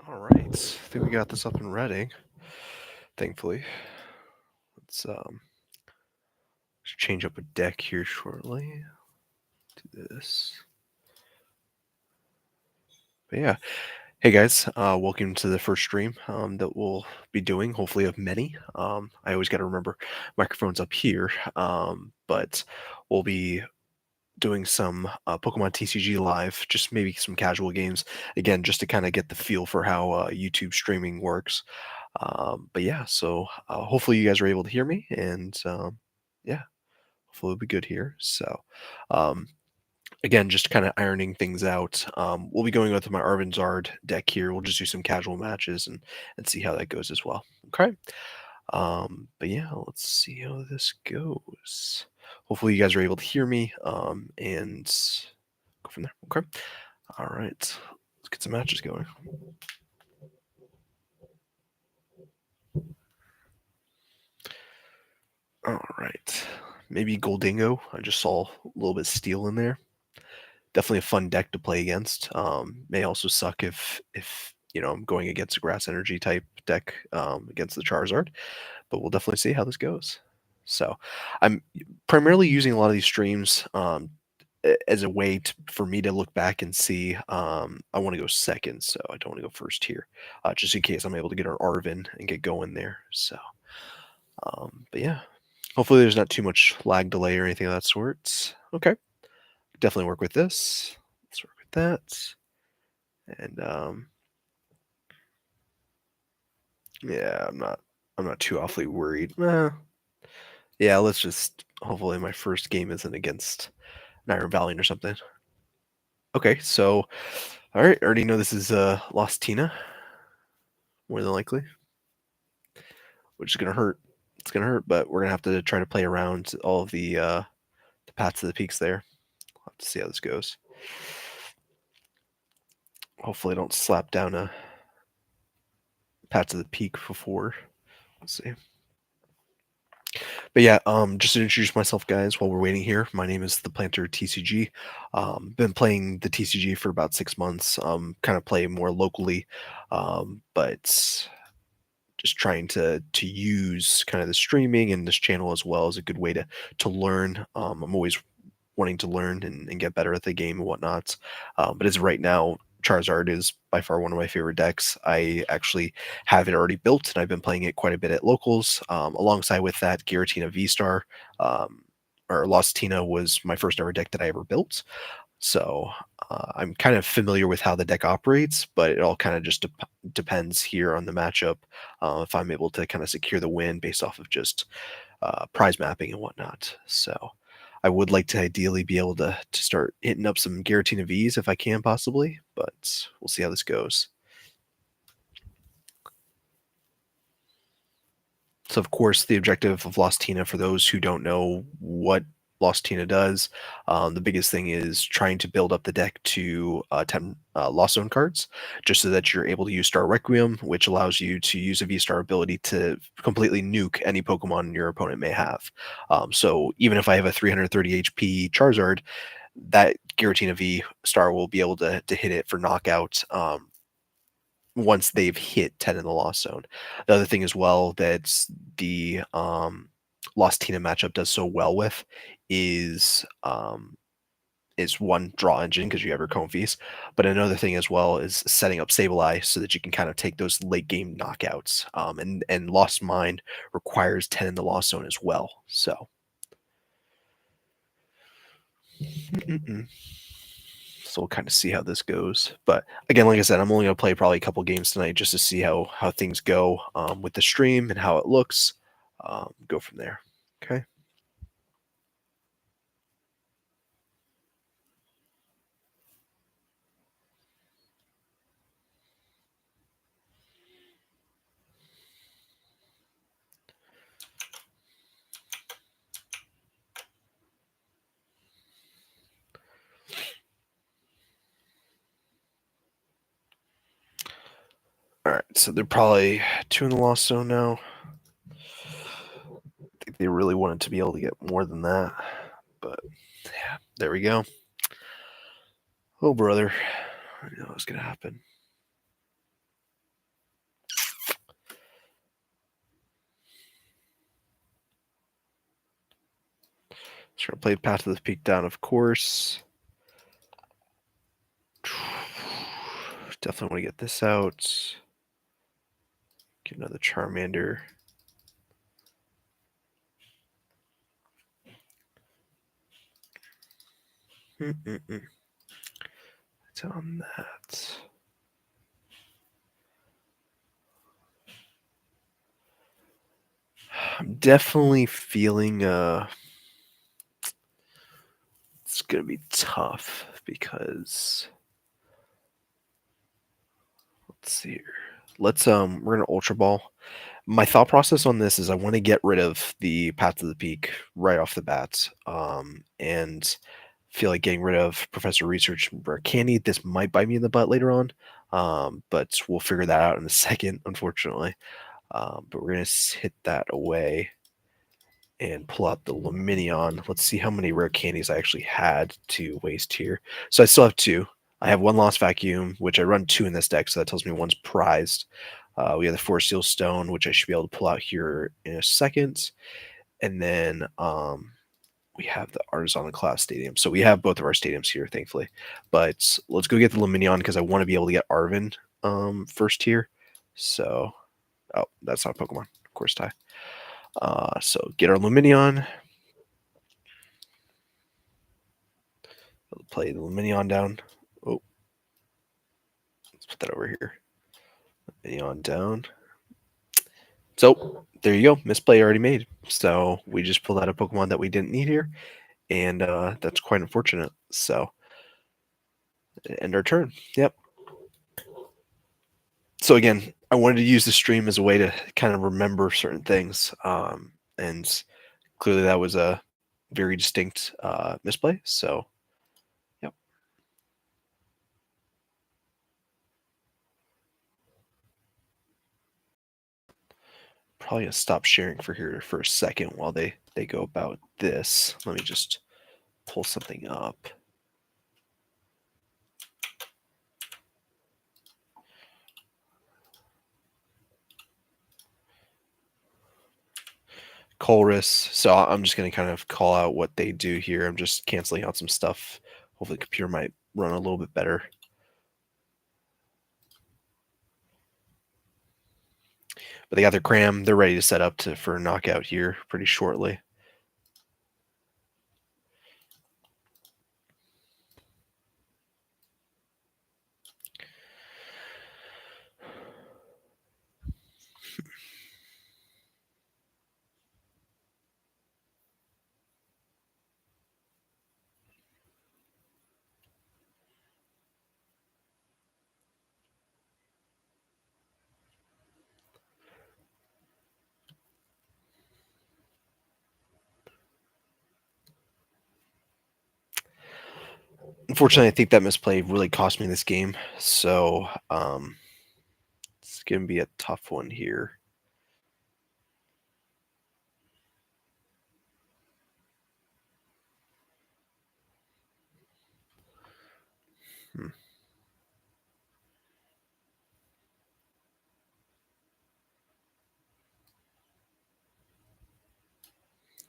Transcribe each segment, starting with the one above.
All right, I think we got this up and running. Thankfully, let's change up a deck here shortly. Do this. But yeah, hey guys, welcome to the first stream that we'll be doing. Hopefully, of many. I always got to remember microphones up here, but we'll be doing some Pokemon TCG live, just maybe some casual games. Again, just to kind of get the feel for how YouTube streaming works. But yeah, so hopefully you guys are able to hear me, and yeah, hopefully it'll be good here. So um, again, just kind of ironing things out. We'll be going with my Arvinzard deck here. We'll just do some casual matches and see how that goes as well. Okay. But yeah, let's see how this goes. Hopefully you guys are able to hear me and go from there. Okay. All right. Let's get some matches going. All right. Maybe Goldingo. I just saw a little bit of steel in there. Definitely a fun deck to play against. May also suck if I'm going against a grass energy type deck against the Charizard, but we'll definitely see how this goes. So I'm primarily using a lot of these streams as a way for me to look back and see. I want to go second, so I don't want to go first here, just in case I'm able to get our Arvin and get going there. So, but yeah, hopefully there's not too much lag delay or anything of that sort. Okay, definitely work with this. Let's work with that, and yeah, I'm not too awfully worried. Yeah, let's just hopefully my first game isn't against an Iron Valiant or something. Okay, so all right, I already know this is Lost Tina, more than likely, which is gonna hurt. It's gonna hurt, but we're gonna have to try to play around all of the paths of the peaks there. We'll have to see how this goes. Hopefully, I don't slap down a paths of the peak before. Let's see. But yeah, just to introduce myself, guys, while we're waiting here, my name is the Planter TCG. Been playing the TCG for about 6 months. Kind of play more locally, but just trying to use kind of the streaming and this channel as well as a good way to learn. I'm always wanting to learn and get better at the game and whatnot. But as of right now, Charizard is by far one of my favorite decks. I actually have it already built, and I've been playing it quite a bit at locals. Alongside with that, Giratina V Star um, or Lost Tina was my first ever deck that I ever built. So I'm kind of familiar with how the deck operates, but it all kind of just depends here on the matchup. If I'm able to kind of secure the win based off of just prize mapping and whatnot. So I would like to ideally be able to start hitting up some Giratina Vs if I can possibly, but we'll see how this goes. So, of course, the objective of Lost Tina, for those who don't know what Lost Tina does, the biggest thing is trying to build up the deck to 10 Lost Zone cards, just so that you're able to use Star Requiem, which allows you to use a V Star ability to completely nuke any Pokemon your opponent may have. So, even if I have a 330 HP Charizard, that Giratina V Star will be able to hit it for knockout once they've hit 10 in the Lost Zone. The other thing as well that the Lost Tina matchup does so well with is one draw engine because you have your Comfies, but another thing as well is setting up Sableye so that you can kind of take those late game knockouts. And Lost Mine requires 10 in the Lost Zone as well. So. Mm-mm. So we'll kind of see how this goes. But again, like I said, I'm only going to play probably a couple games tonight just to see how things go with the stream and how it looks. Go from there. Okay. All right. So they're probably 2 in the Lost Zone now. I think they really wanted to be able to get more than that. But yeah, there we go. Oh, brother. I know what's going to happen. Just gonna play Path to the Peak down, of course. Definitely want to get this out. Get another Charmander. It's on that. I'm definitely feeling it's gonna be tough because let's see here. Let's we're gonna Ultra Ball. My thought process on this is I want to get rid of the Path to the Peak right off the bat. And feel like getting rid of Professor Research Rare Candy. This might bite me in the butt later on. But we'll figure that out in a second, unfortunately. But we're gonna hit that away and pull out the Luminion. Let's see how many rare candies I actually had to waste here. So I still have two. I have one Lost Vacuum, which I run two in this deck, so that tells me one's prized. We have the Forest Seal Stone, which I should be able to pull out here in a second. And then we have the Artisan Class Stadium. So we have both of our stadiums here, thankfully. But let's go get the Luminion because I want to be able to get Arvin first here. So, oh, that's not a Pokemon. Of course, Ty. So get our Luminion. Play the Luminion down. Oh, let's put that over here. Luminion down. So there you go. Misplay already made. So we just pulled out a Pokemon that we didn't need here, and that's quite unfortunate. So end our turn. Yep. So again, I wanted to use the stream as a way to kind of remember certain things, and clearly that was a very distinct misplay. So, yep. Probably gonna stop sharing for here for a second while they go about this. Let me just pull something up. Colress. So I'm just going to kind of call out what they do here. I'm just canceling out some stuff. Hopefully the computer might run a little bit better. But they got their cram. They're ready to set up for a knockout here pretty shortly. Unfortunately, I think that misplay really cost me this game. So it's going to be a tough one here.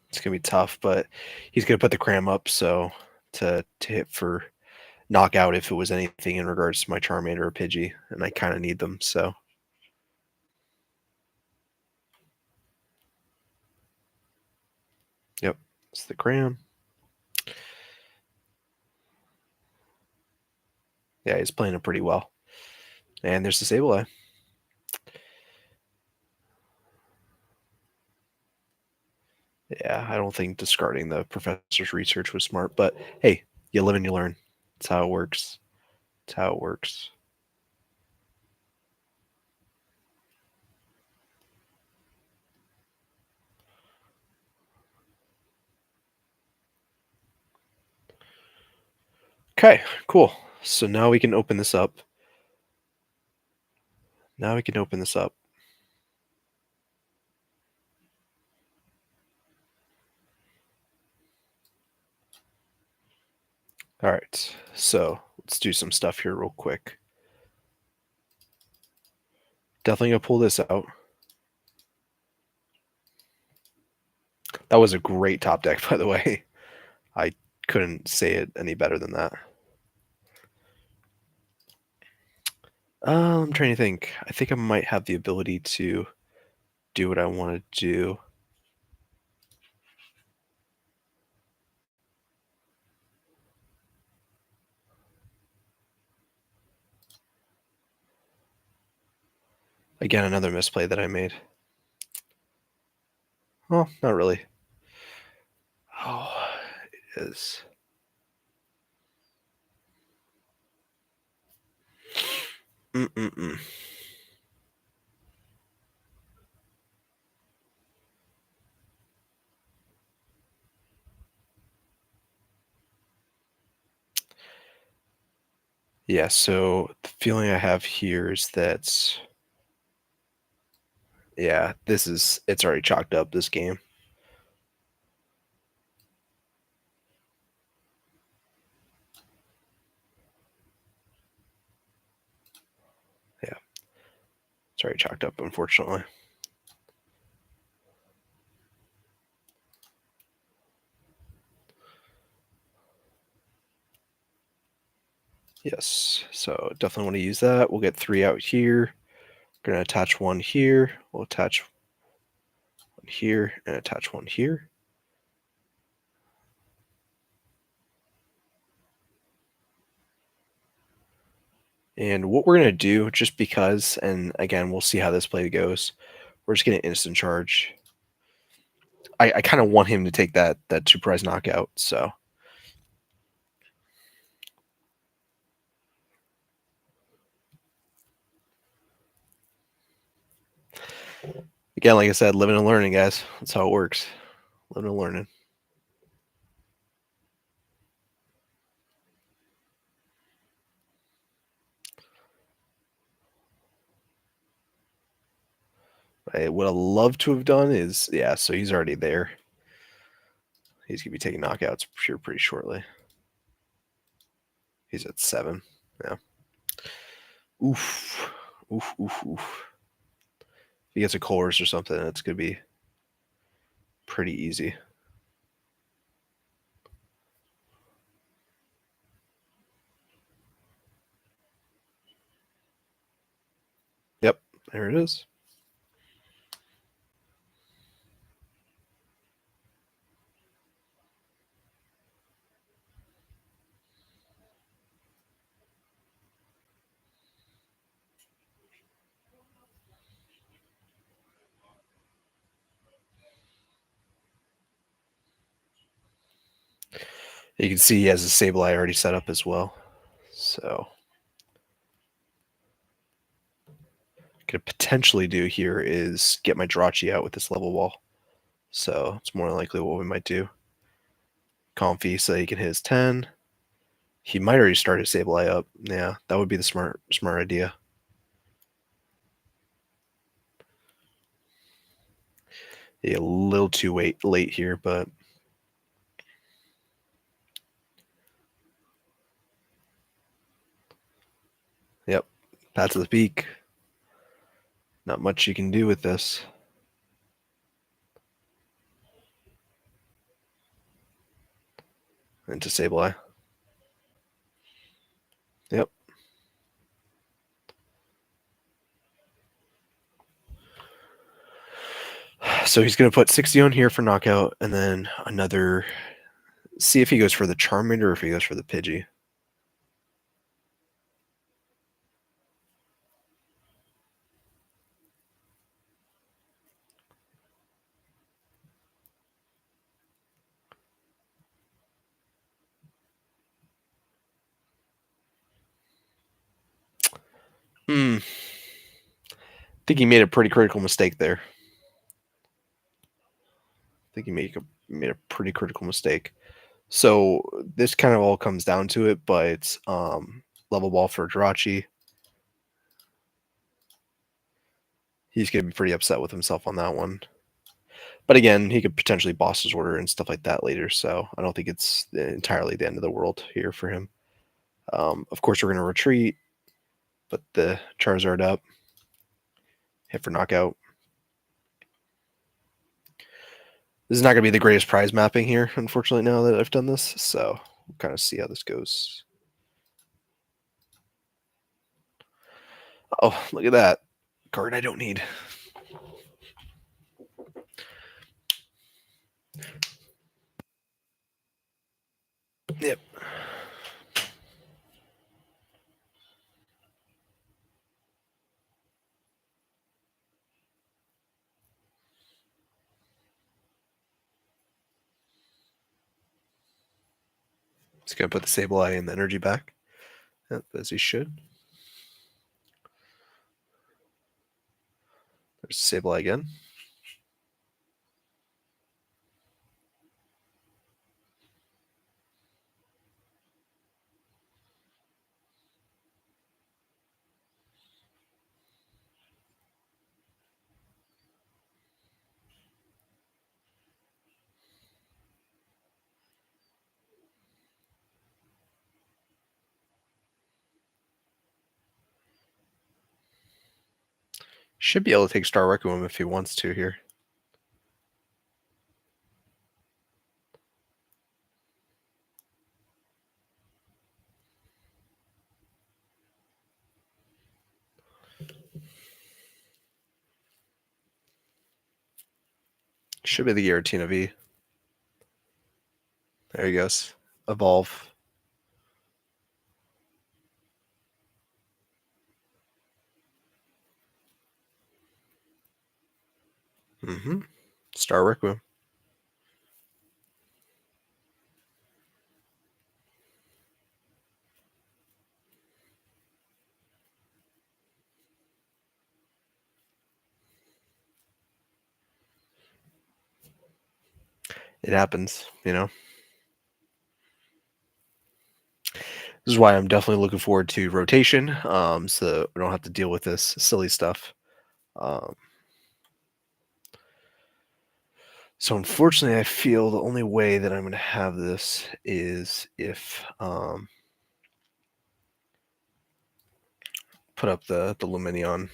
It's going to be tough, but he's going to put the cram up. So to hit for knockout if it was anything in regards to my Charmander or Pidgey, and I kind of need them. So. Yep, it's the cram. Yeah, he's playing it pretty well. And there's the Sableye. Yeah, I don't think discarding the professor's research was smart, but hey, you live and you learn. That's how it works. That's how it works. Okay, cool. So now we can open this up. Now we can open this up. All right, so let's do some stuff here real quick. Definitely gonna pull this out. That was a great top deck, by the way. I couldn't say it any better than that. I'm trying to think. I think I might have the ability to do what I want to do. Again, another misplay that I made. Well, not really. Oh, it is. Mm-mm-mm. Yeah, so the feeling I have here is that, yeah, it's already chalked up this game. Yeah, it's already chalked up, unfortunately. Yes, so definitely want to use that. We'll get 3 out here. We're going to attach 1 here. We'll attach 1 here and attach 1 here. And what we're going to do, just because, and again, we'll see how this play goes, we're just going to instant charge. I kind of want him to take that 2 prize knockout, so. Again, like I said, living and learning, guys. That's how it works. Living and learning. What I'd love to have done is, yeah, so he's already there. He's going to be taking knockouts here pretty shortly. He's at 7. Yeah. Oof. Oof, oof, oof. If he gets a chorus or something, it's going to be pretty easy. Yep, there it is. You can see he has a Sableye already set up as well. So what could potentially do here is get my Jirachi out with this level wall. So it's more likely what we might do. Comfy so he can hit his 10. He might already start his Sableye up. Yeah, that would be the smart idea. Yeah, a little too late here, but yep, that's the peak. Not much you can do with this. Into Sableye. Yep. So he's going to put 60 on here for knockout, and then another. See if he goes for the Charmander or if he goes for the Pidgey. I think he made a pretty critical mistake there. I think he made a pretty critical mistake. So this kind of all comes down to it, but level ball for Jirachi. He's going to be pretty upset with himself on that one. But again, he could potentially boss his order and stuff like that later, so I don't think it's entirely the end of the world here for him. Of course, we're going to retreat, but the Charizard up. Hit for knockout. This is not going to be the greatest prize mapping here, unfortunately, now that I've done this. So we'll kind of see how this goes. Oh, look at that. Card I don't need. Yep. Just going to put the Sableye and the energy back. Yep, as he should. There's Sableye again. Should be able to take Star Requiem if he wants to here. Should be the Giratina V. There he goes. Evolve. Mm-hmm. Star Requiem. It happens, you know. This is why I'm definitely looking forward to rotation, so we don't have to deal with this silly stuff. Um, so unfortunately, I feel the only way that I'm going to have this is if put up the Luminion.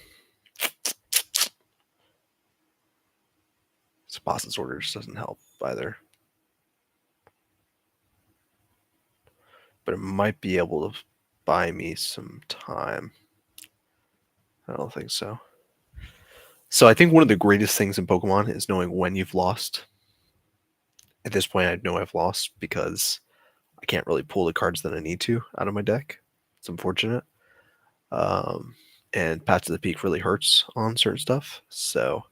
Deposits orders doesn't help either, but it might be able to buy me some time. I don't think so. So I think one of the greatest things in Pokemon is knowing when you've lost. At this point, I know I've lost because I can't really pull the cards that I need to out of my deck. It's unfortunate. Um, and Path to the Peak really hurts on certain stuff. So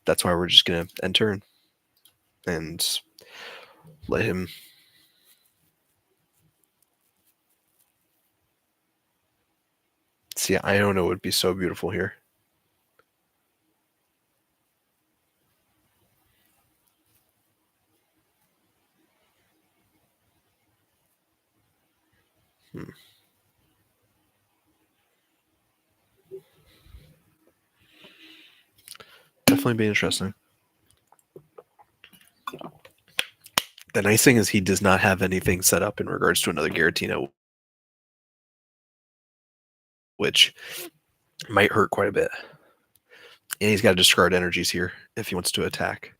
that's why we're just going to end turn and let him. See, I don't know. It would be so beautiful here. Hmm. Definitely be interesting. The nice thing is he does not have anything set up in regards to another Giratina, which might hurt quite a bit. And he's got to discard energies here if he wants to attack.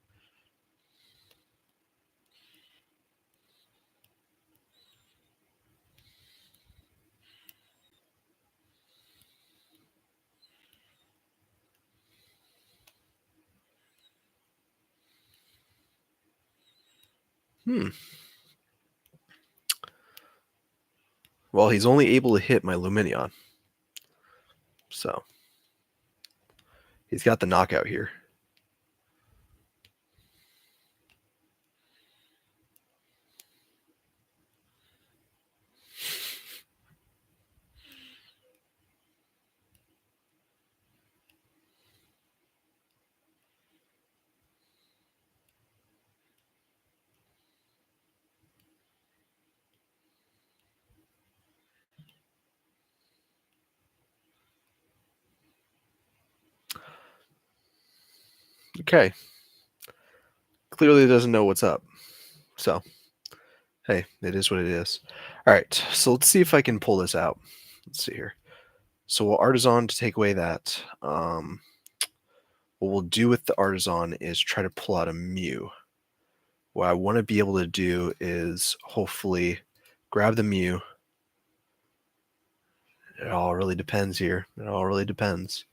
Well, he's only able to hit my Luminion. So he's got the knockout here. Okay. Clearly doesn't know what's up. So, hey, it is what it is. All right. So let's see if I can pull this out. Let's see here. So we'll Artisan to take away that. What we'll do with the Artisan is try to pull out a Mew. What I want to be able to do is hopefully grab the Mew. It all really depends here. It all really depends.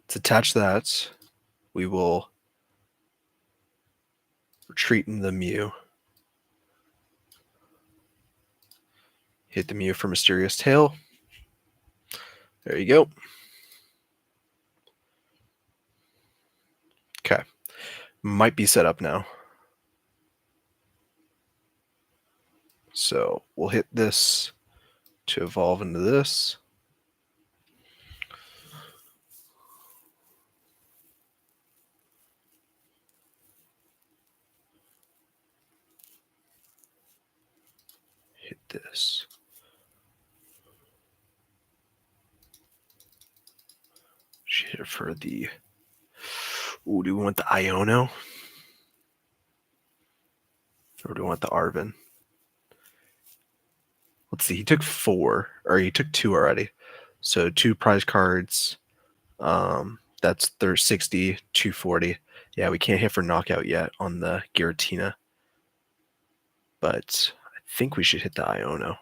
Let's attach that. We will retreat in the Mew. Hit the Mew for Mysterious Tail. There you go. Okay. Might be set up now. So we'll hit this to evolve into this. Hit this. Should hit it for the... Ooh, do we want the Iono? Or do we want the Arven? Let's see, he took 4, or he took 2 already. So 2 prize cards. That's their 60, 240. Yeah, we can't hit for knockout yet on the Giratina. But I think we should hit the Iono.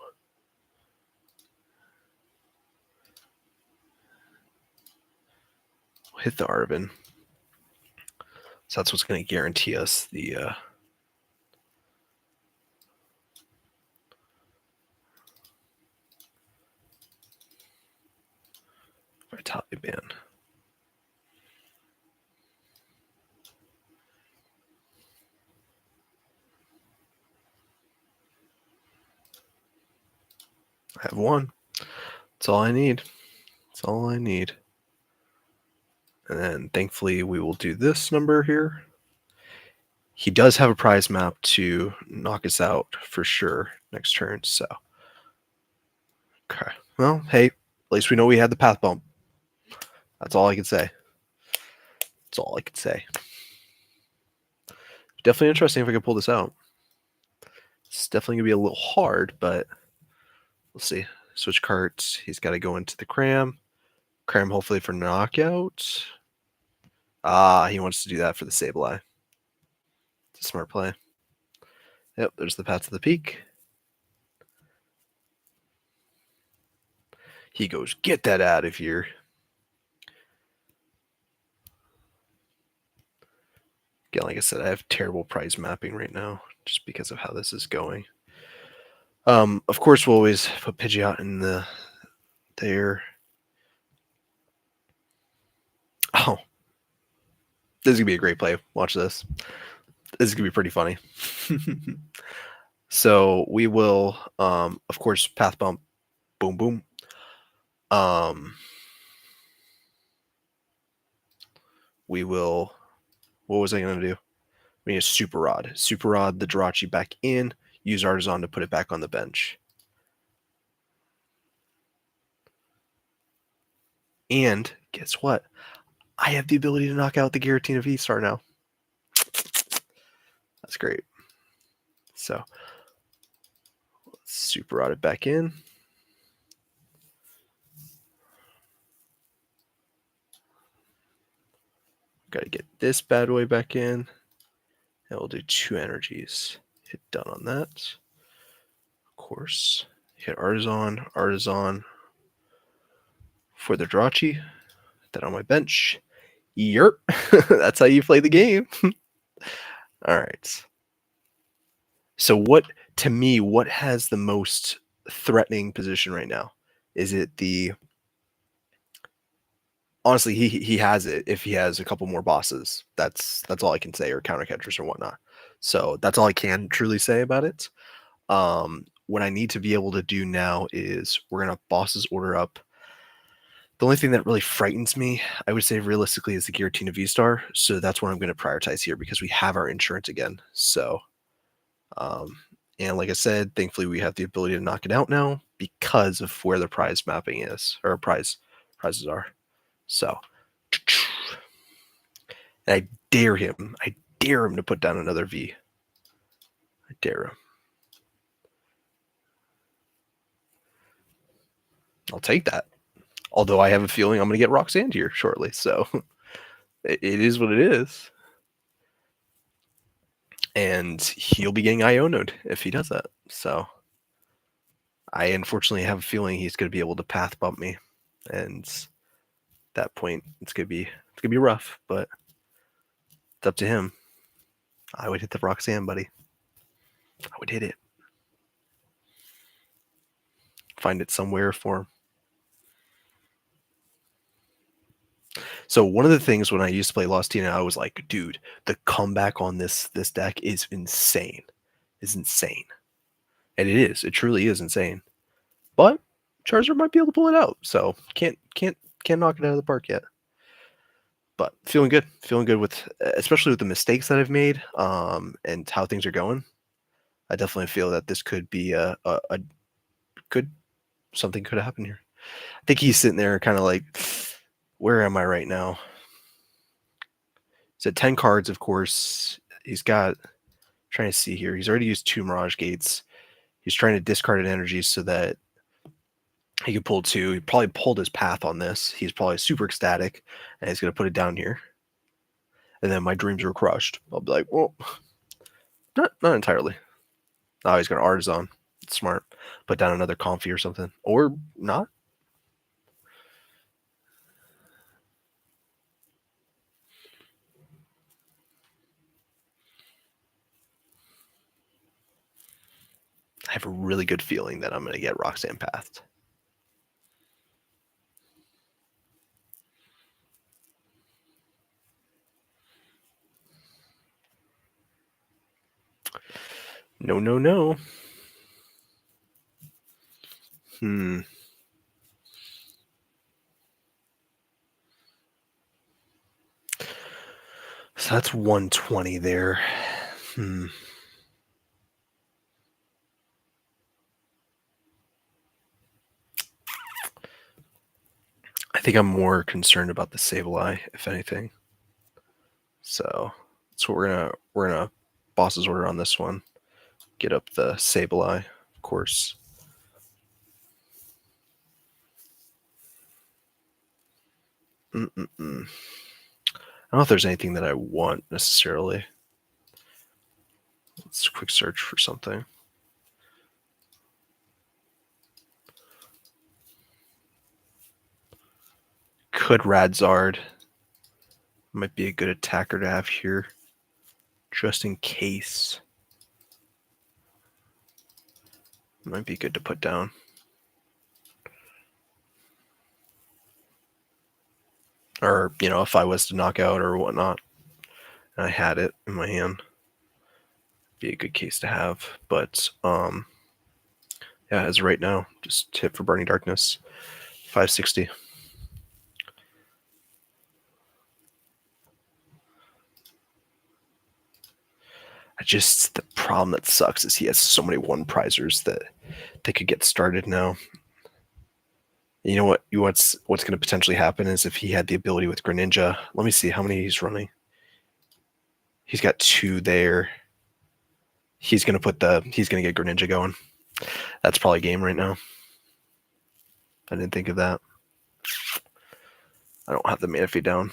We'll hit the Arven. So that's what's going to guarantee us the... Vitality Band. I have 1. That's all I need. That's all I need. And then thankfully we will do this number here. He does have a prize map to knock us out for sure next turn, so. Okay. Well, hey, at least we know we had the path bump. That's all I can say. That's all I can say. Definitely interesting if I could pull this out. It's definitely going to be a little hard, but we'll see. Switch carts. He's got to go into the Cram. Cram hopefully for knockout. Ah, he wants to do that for the Sableye. It's a smart play. Yep, there's the Path to the Peak. He goes, get that out of here. Again, like I said, I have terrible prize mapping right now just because of how this is going. Of course, we'll always put Pidgeot in there. Oh, this is gonna be a great play. Watch this. This is gonna be pretty funny. So we will, of course, Path Bump. Boom, boom. We will. What was I gonna do? We need a Super Rod. Super Rod the Jirachi back in. Use Artisan to put it back on the bench. And guess what? I have the ability to knock out the Giratina V-Star now. That's great. So let's Super Rod it back in. Got to get this bad boy back in. And we'll do 2 energies. Hit done on that. Of course. Hit Artisan, Artisan for the Jirachi. That on my bench. Yerp. That's how you play the game. All right. So what, to me, what has the most threatening position right now? Is it the... Honestly, he has it if he has a couple more bosses. That's all I can say, or counter catchers or whatnot. So that's all I can truly say about it. What I need to be able to do now is we're gonna bosses order up. The only thing that really frightens me, I would say realistically, is the Giratina V-Star. So that's what I'm going to prioritize here because we have our insurance again. So, and like I said, thankfully we have the ability to knock it out now because of where the prize mapping is, or prizes are. So, and I dare him to put down another V. I dare him. I'll take that. Although I have a feeling I'm going to get Roxanne here shortly, so it is what it is. And he'll be getting Ionoed if he does that. So I unfortunately have a feeling he's going to be able to path bump me, and at that point it's gonna be rough. But it's up to him. I would hit the Roxanne, buddy. I would hit it. Find it somewhere for him. So one of the things when I used to play Lost Tina, I was like, dude, the comeback on this deck is insane. Is insane. And it is. It truly is insane. But Charizard might be able to pull it out. So can't knock it out of the park yet. But feeling good with, especially with the mistakes that I've made, and how things are going. I definitely feel that this could be a good, something could happen here. I think he's sitting there kind of like, where am I right now? He's at 10 cards, of course. He's got, trying to see here, he's already used 2 Mirage Gates. He's trying to discard an energy so that he could pull 2. He probably pulled his path on this. He's probably super ecstatic, and he's going to put it down here. And then my dreams were crushed. I'll be like, well, not entirely. Oh, he's got an Artisan. Smart. Put down another Comfy or something. Or not. I have a really good feeling that I'm going to get Roxanne pathed. No, no, no. So that's 120 there. I think I'm more concerned about the Sableye, if anything. So that's what we're gonna boss's order on this one. Get up the Sableye, of course. I don't know if there's anything that I want necessarily. Let's quick search for something. Could Radzard. Might be a good attacker to have here, just in case. Might be good to put down. Or, if I was to knock out or whatnot, and I had it in my hand, be a good case to have. But, yeah, as right now, just hit for Burning Darkness, 560. The problem that sucks is he has so many one prizers that they could get started now. You know what's going to potentially happen is if he had the ability with Greninja. Let me see how many he's running. He's got 2 there. He's going to get Greninja going. That's probably game right now. I didn't think of that. I don't have the mana feed down.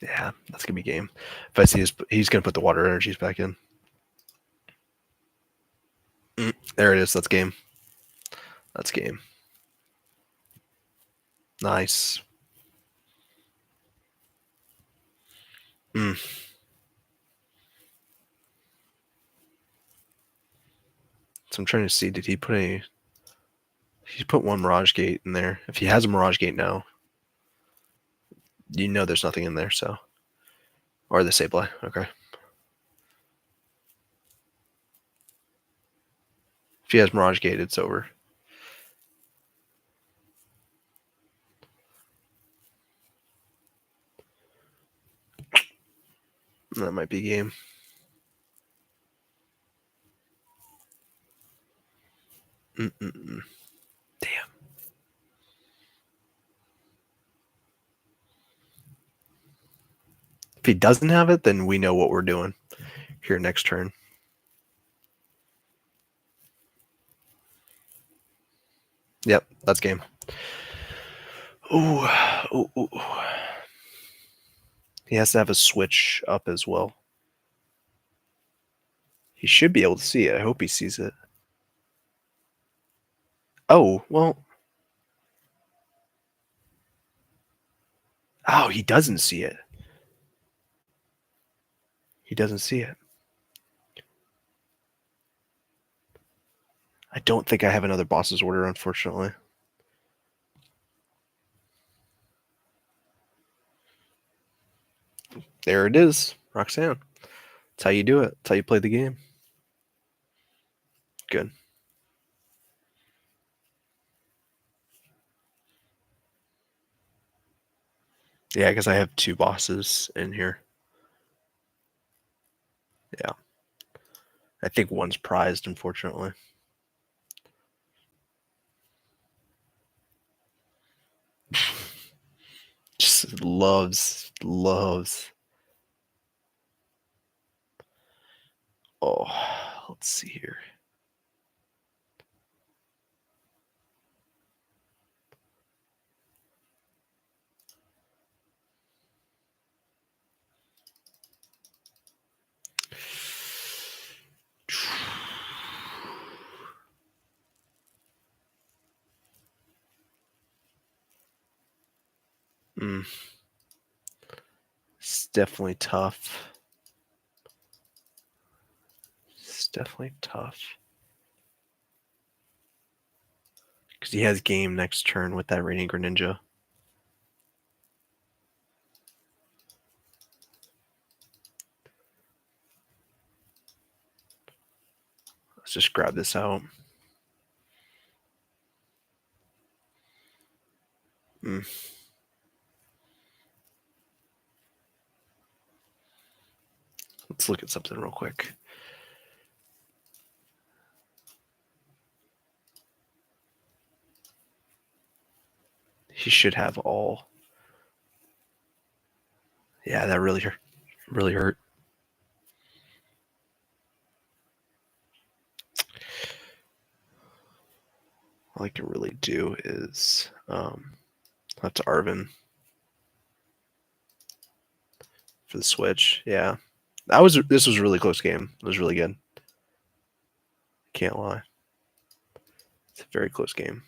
Yeah, that's going to be game. If I see he's going to put the water energies back in. There it is. That's game. That's game. Nice. So I'm trying to see, did he put he put 1 Mirage Gate in there. If he has a Mirage Gate now, there's nothing in there, so. Or the Sableye, okay. If he has Mirage Gate, it's over. That might be game. Damn. If he doesn't have it, then we know what we're doing here next turn. Yep, that's game. Ooh, ooh, ooh. He has to have a switch up as well. He should be able to see it. I hope he sees it. Oh, well. Oh, he doesn't see it. He doesn't see it. I don't think I have another boss's order, unfortunately. There it is, Roxanne. That's how you do it. That's how you play the game. Good. Yeah, because I have two bosses in here. Yeah. I think one's prized, unfortunately. Just loves. Oh, let's see here. Mm, it's definitely tough. It's definitely tough. Because he has game next turn with that Radiant Greninja. Let's just grab this out. Mm. Let's look at something real quick. He should have all. Yeah, that really hurt. Really hurt. All I can really do is that's Arvin for the Switch. Yeah, this was a really close game. It was really good. Can't lie. It's a very close game.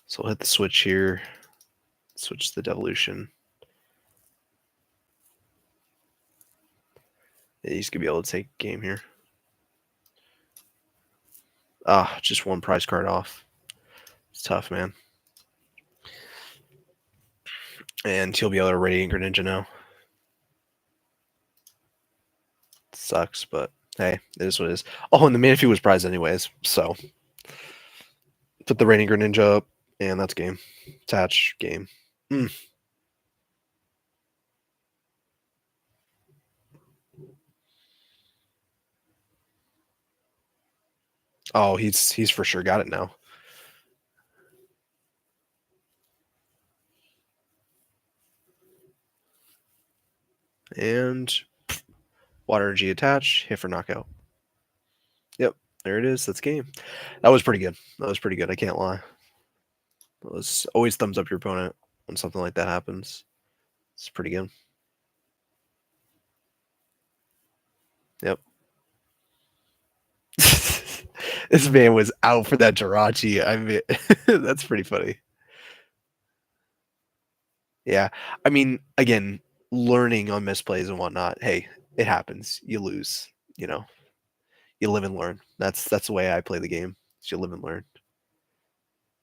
So I'll hit the switch here. Switch to the Devolution. Yeah, he's gonna be able to take game here. Ah, just one prize card off. It's tough, man. And he'll be able to Radiant Greninja now. Sucks, but hey, it is what it is. Oh, and the Manaphy was prized anyways, so put the Radiant Greninja up, and that's game. Attach game. Mm. Oh, he's for sure got it now. And water energy attach, hit for knockout. Yep, there it is. That's game. That was pretty good. That was pretty good. I can't lie. It was always thumbs up your opponent when something like that happens. It's pretty good. Yep. This man was out for that Jirachi. I mean, that's pretty funny. Yeah. I mean, again, learning on misplays and whatnot. Hey, it happens. You lose. You know, you live and learn. That's the way I play the game. You live and learn.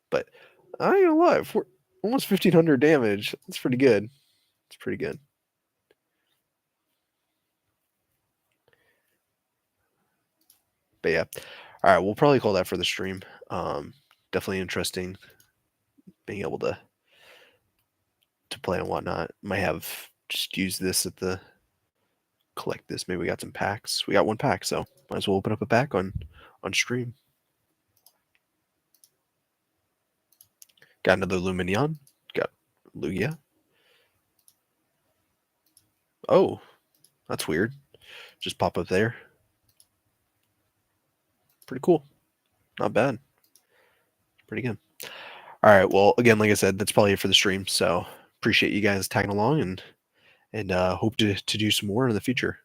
But I ain't gonna lie, for almost 1,500 damage. That's pretty good. It's pretty good. But yeah. All right, we'll probably call that for the stream. Definitely interesting being able to play and whatnot. Might have just use this at the collect this. Maybe we got some packs. We got one pack, so might as well open up a pack on stream. Got another Luminion. Got Lugia. Oh, that's weird. Just pop up there. Pretty cool. Not bad. Pretty good. All right. Well, again, like I said, that's probably it for the stream. So appreciate you guys tagging along and hope to do some more in the future.